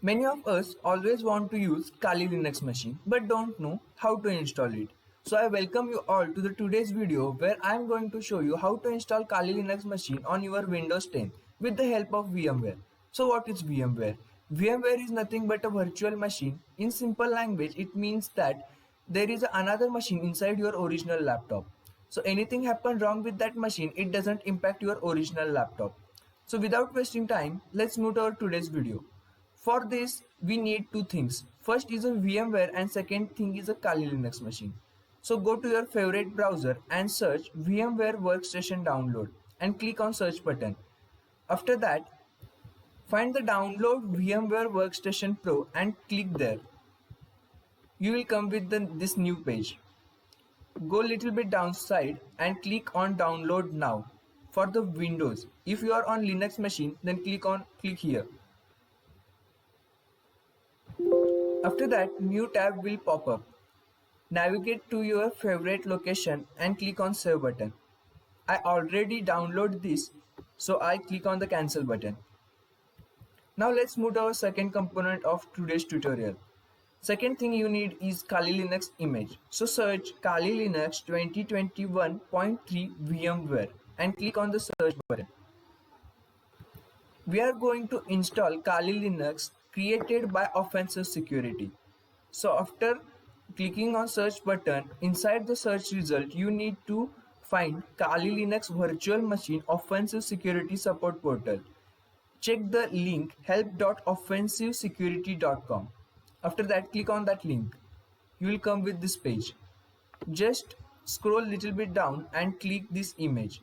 Many of us always want to use Kali Linux machine but don't know how to install it. So I welcome you all to the today's video where I am going to show you how to install Kali Linux machine on your Windows 10 with the help of VMware. So what is VMware? VMware is nothing but a virtual machine. In simple language, it means that there is another machine inside your original laptop. So anything happen wrong with that machine, it doesn't impact your original laptop. So without wasting time, let's move to our today's video. For this, we need two things. First is a VMware and second thing is a Kali Linux machine. So go to your favorite browser and search VMware Workstation Download and click on search button. After that, find the download VMware Workstation Pro and click there. You will come with this new page. Go little bit downside and click on download now for the Windows. If you are on Linux machine, then click here. After that, new tab will pop up. Navigate to your favorite location and click on save button. I already downloaded this, so I click on the cancel button. Now let's move to our second component of today's tutorial. Second thing you need is Kali Linux image. So search Kali Linux 2021.3 VMware and click on the search button. We are going to install Kali Linux created by Offensive Security. So after clicking on search button, inside the search result you need to find Kali Linux virtual machine offensive security support portal. Check the link help.offensivesecurity.com. After that, click on that link. You will come with this page. Just scroll little bit down and click this image.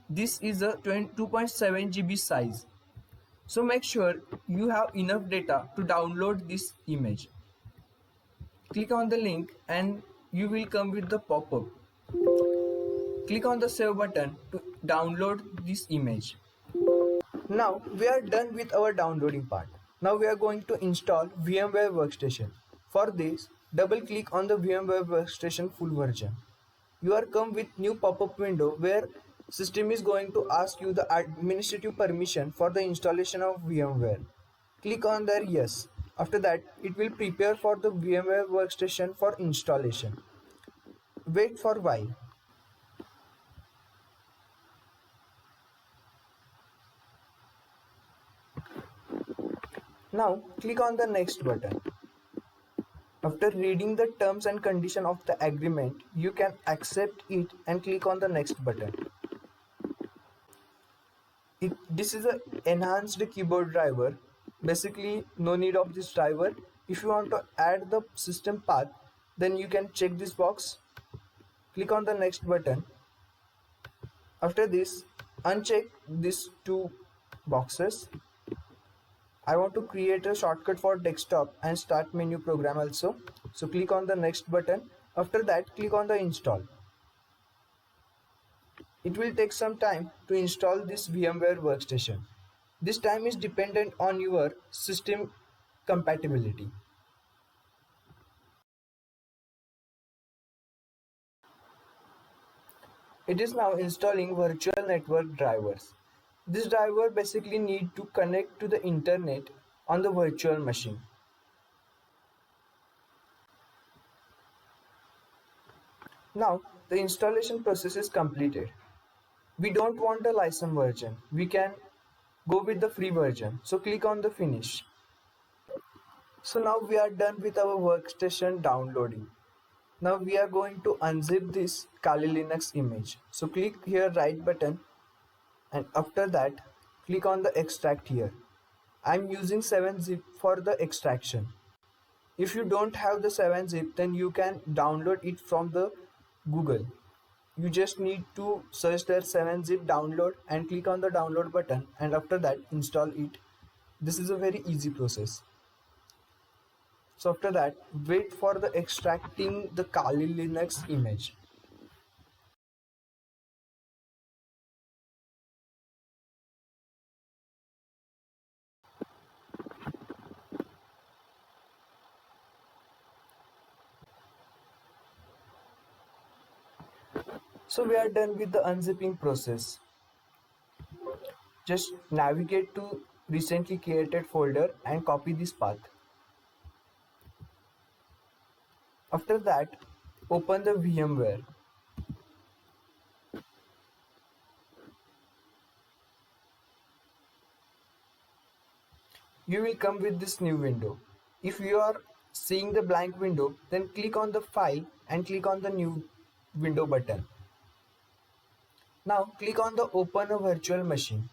This is a 2.7 GB size. So make sure you have enough data to download this image. Click on the link and you will come with the pop-up. Click on the save button to download this image. Now we are done with our downloading part. Now we are going to install VMware Workstation. For this, double click on the VMware Workstation full version. You are come with new pop-up window where system is going to ask you the administrative permission for the installation of VMware. Click on there yes. After that, it will prepare for the VMware Workstation for installation. Wait for a while. Now click on the next button. After reading the terms and condition of the agreement, you can accept it and click on the next button. This is a enhanced keyboard driver. Basically, no need of this driver. If you want to add the system path, then you can check this box. Click on the next button. After this, uncheck these two boxes. I want to create a shortcut for desktop and start menu program also. So click on the next button. After that, click on the install. It will take some time to install this VMware Workstation. This time is dependent on your system compatibility. It is now installing virtual network drivers. This driver basically need to connect to the internet on the virtual machine. Now the installation process is completed. We don't want a license version. We can go with the free version. So click on the finish. So now we are done with our workstation downloading. Now we are going to unzip this Kali Linux image. So click here right button and after that click on the extract here. I'm using 7-zip for the extraction. If you don't have the 7-zip, then you can download it from the Google. You just need to search there 7-zip download and click on the download button and after that install it. This is a very easy process. So after that, wait for the extracting the Kali Linux image. So we are done with the unzipping process. Just navigate to recently created folder and copy this path. After that, open the VMware. You will come with this new window. If you are seeing the blank window, then click on the file and click on the new window button. Now click on the open a virtual machine.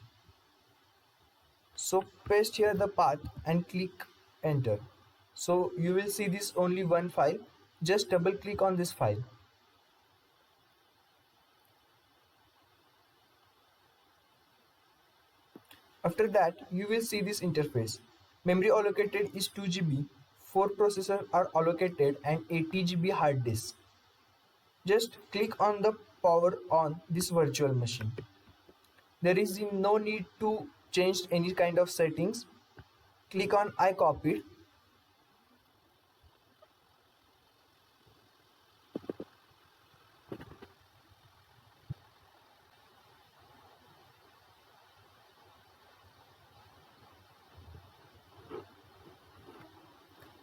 So paste here the path and click enter. So you will see this only one file. Just double click on this file. After that, you will see this interface. Memory allocated is 2 GB, 4 processors are allocated and 80 GB hard disk. Just click on the power on this virtual machine. There is no need to change any kind of settings. Click on I copied.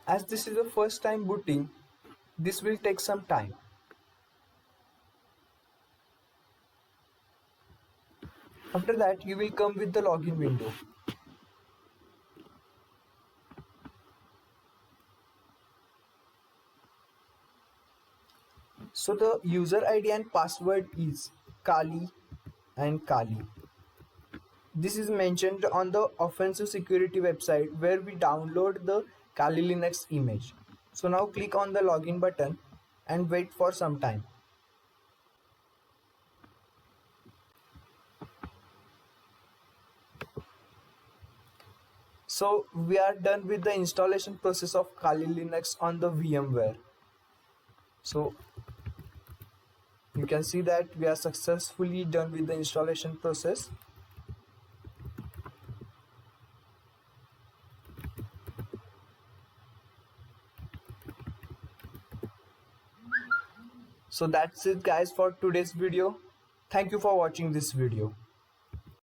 As this is the first time booting, this will take some time. After that, you will come with the login window. So the user ID and password is Kali and Kali. This is mentioned on the Offensive Security website where we download the Kali Linux image. So now click on the login button and wait for some time. So we are done with the installation process of Kali Linux on the VMware. So you can see that we are successfully done with the installation process. So that's it guys for today's video. Thank you for watching this video.